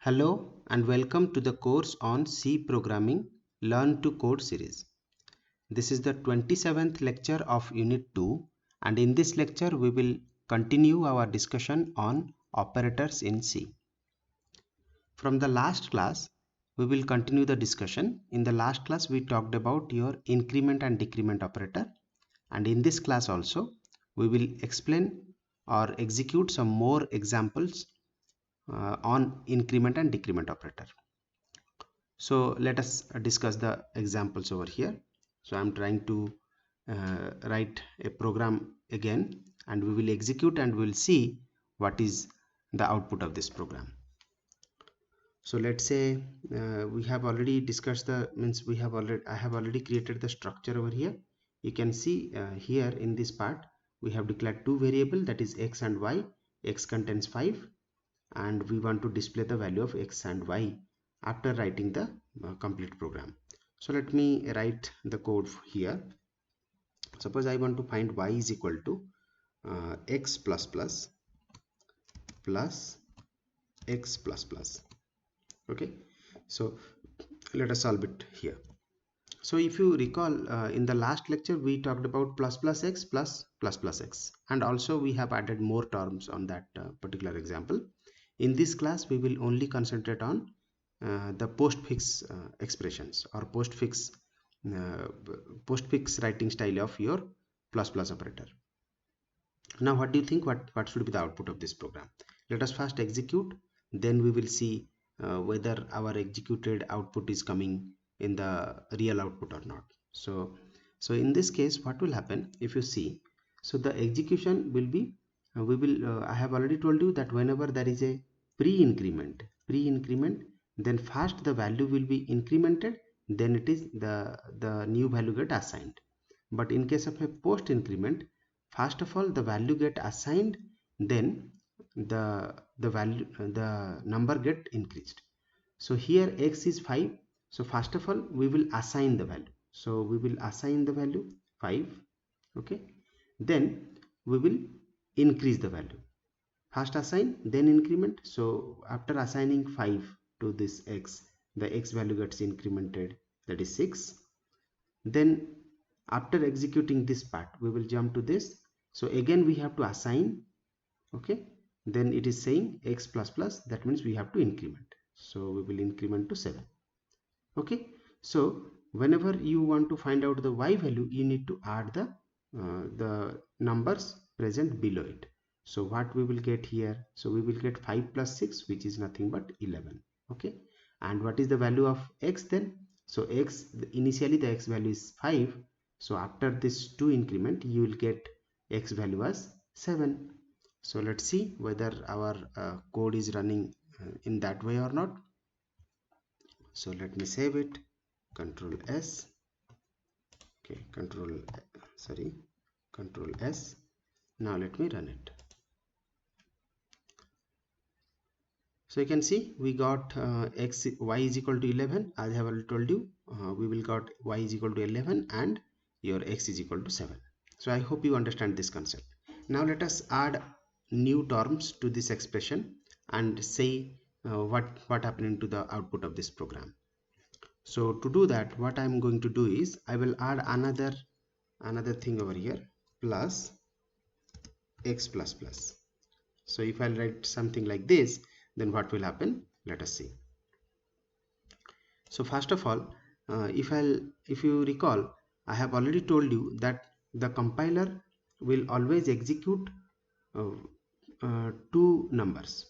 Hello and welcome to the course on C Programming Learn to Code series. This is the 27th lecture of Unit 2, and in this lecture we will continue our discussion on operators in C. From the last class we will continue the discussion. In the last class we talked about your increment and decrement operator, and in this class also we will explain or execute some more examples on increment and decrement operator. So let us discuss the examples over here. So I'm trying to write a program again, and we will execute and we will see what is the output of this program. So let's say we have already discussed I have already created the structure over here. You can see here in this part we have declared two variables, that is x and y. X contains 5 and we want to display the value of x and y after writing the complete program. So let me write the code here. Suppose I want to find y is equal to x plus plus x plus plus. Okay, so let us solve it here. So if you recall, in the last lecture we talked about plus plus x plus x, and also we have added more terms on that particular example. In this class we will only concentrate on the postfix expressions or postfix writing style of your plus plus operator. Now what do you think, what should be the output of this program? Let us first execute, then we will see whether our executed output is coming in the real output or not. So in this case what will happen, if you see, so the execution will be I have already told you that whenever there is a pre-increment, then first the value will be incremented, then it is the new value get assigned. But in case of a post increment, first of all the value get assigned, then the number get increased. So here x is 5, so first of all we will assign the value, so we will assign the value 5. Okay, then we will increase the value, first assign then increment. So after assigning 5 to this x, the x value gets incremented, that is 6. Then after executing this part we will jump to this, so again we have to assign. Okay, then it is saying x plus plus, that means we have to increment, so we will increment to 7. Okay, so whenever you want to find out the y value, you need to add the numbers present below it. So what we will get here, so we will get 5 plus 6, which is nothing but 11. Okay, and what is the value of x then? So x, initially the x value is 5, so after this 2 increment you will get x value as 7. So let's see whether our code is running in that way or not. So let me save it, control S. Okay, control S. Now let me run it. So you can see we got y is equal to 11, as I have already told you. We will got y is equal to 11 and your x is equal to 7. So I hope you understand this concept. Now let us add new terms to this expression and say what happened to the output of this program. So to do that, what I am going to do is I will add another thing over here, plus x plus plus. So if I write something like this, then what will happen? Let us see. So first of all, if you recall, I have already told you that the compiler will always execute two numbers,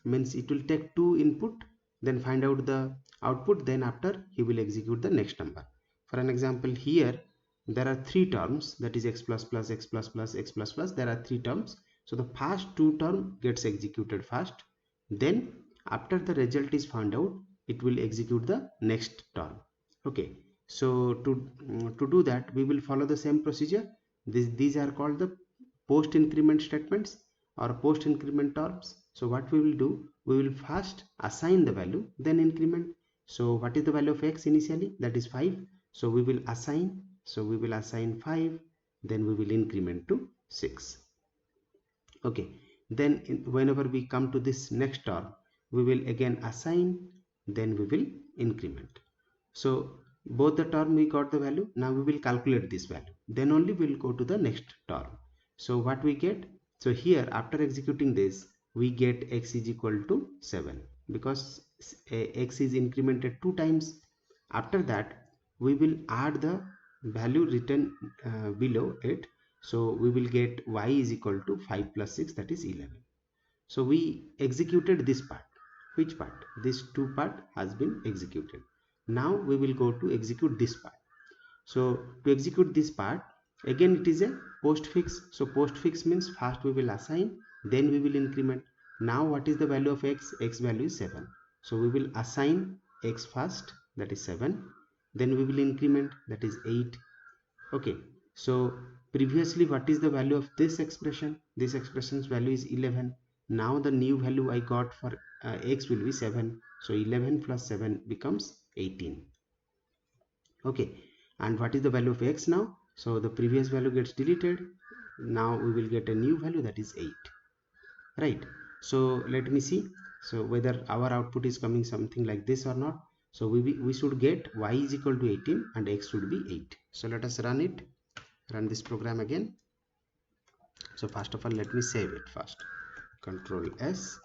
means it will take two input, then find out the output, then after he will execute the next number. For an example, here there are three terms, that is x plus plus, x plus plus, x plus plus. There are three terms, so the first two term gets executed first, then after the result is found out, it will execute the next term. Okay, so to do that we will follow the same procedure. These are called the post increment statements or post increment terms. So what we will do, we will first assign the value, then increment. So what is the value of x initially? That is 5. So we will assign, 5, then we will increment to 6. Okay, then whenever we come to this next term, we will again assign, then we will increment. So both the term we got the value. Now we will calculate this value, then only we will go to the next term. So what we get, so here after executing this we get x is equal to 7 because x is incremented 2 times. After that we will add the value written below it. So we will get y is equal to 5 plus 6, that is 11. So we executed this part. Which part? This 2 part has been executed. Now we will go to execute this part. So to execute this part, again it is a postfix. So postfix means first we will assign, then we will increment. Now what is the value of x? X value is 7. So we will assign x first, that is 7. Then we will increment, that is 8. Okay. So previously what is the value of this expression? This expression's value is 11. Now the new value I got for x will be 7. So 11 plus 7 becomes 18. Okay. And what is the value of x now? So the previous value gets deleted. Now we will get a new value, that is 8. Right. So let me see. So whether our output is coming something like this or not. So we should get y is equal to 18 and x should be 8. So let us run it. Run this program again. So first of all let me save it first. Control S.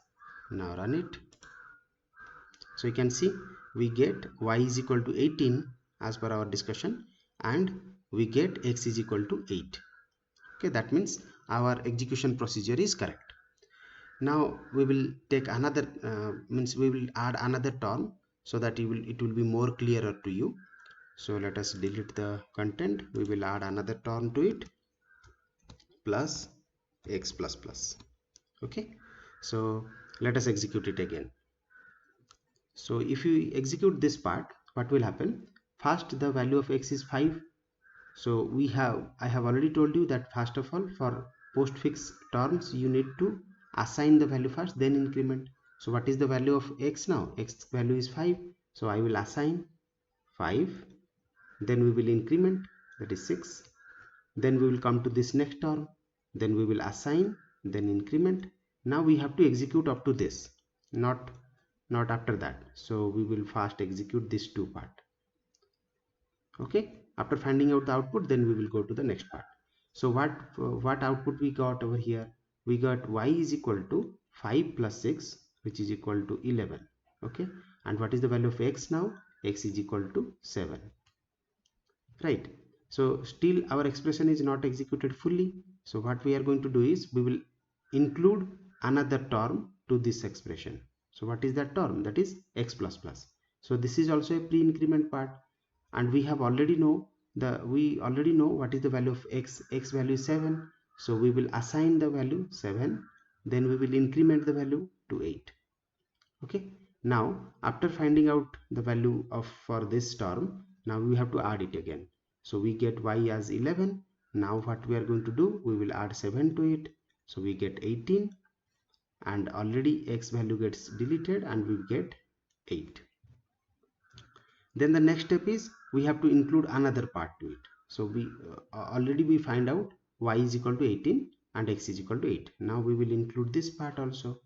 Now run it. So you can see we get y is equal to 18 as per our discussion, and we get x is equal to 8. Okay, that means our execution procedure is correct. Now we will take another we will add another term so that it will be more clearer to you. So let us delete the content. We will add another term to it, plus x plus plus. Okay, so let us execute it again. So if you execute this part, what will happen? First the value of x is 5. So I have already told you that first of all for postfix terms you need to assign the value first, then increment. So what is the value of x now? X value is 5. So I will assign 5, then we will increment, that is 6. Then we will come to this next term, then we will assign, then increment. Now we have to execute up to this, not after that. So we will first execute this 2 part. Okay, after finding out the output, then we will go to the next part. So what output we got over here? We got y is equal to 5 plus 6, which is equal to 11. Okay, and what is the value of x now? X is equal to 7. Right. So still our expression is not executed fully. So what we are going to do is we will include another term to this expression. So what is that term? That is x plus plus. So this is also a pre-increment part, and we already know what is the value of x. X value is 7. So we will assign the value 7, then we will increment the value to 8. Okay. Now after finding out the value for this term, now we have to add it again. So we get y as 11. Now what we are going to do, we will add 7 to it. So we get 18, and already x value gets deleted and we get 8. Then the next step is we have to include another part to it. So we already we find out y is equal to 18 and x is equal to 8. Now we will include this part also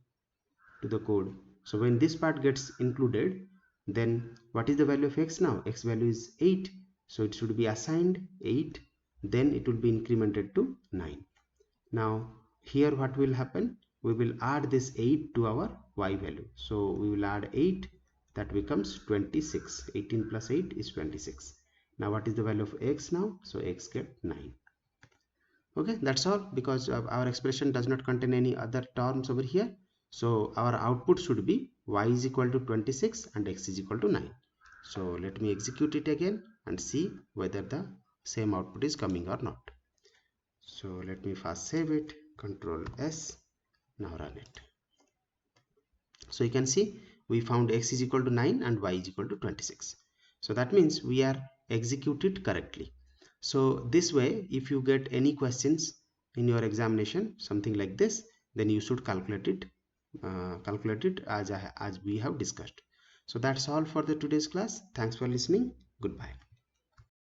to the code. So when this part gets included, then what is the value of x now? X value is 8. So it should be assigned 8. Then it will be incremented to 9. Now here what will happen? We will add this 8 to our y value. So we will add 8. That becomes 26. 18 plus 8 is 26. Now what is the value of x now? So x get 9. Okay, that's all, because our expression does not contain any other terms over here. So our output should be y is equal to 26 and x is equal to 9. So let me execute it again and see whether the same output is coming or not. So let me first save it. Control S. Now run it. So you can see we found x is equal to 9 and y is equal to 26. So that means we are executed correctly. So this way, if you get any questions in your examination, something like this, then you should calculate it as we have discussed. So that's all for the today's class. Thanks for listening. Goodbye.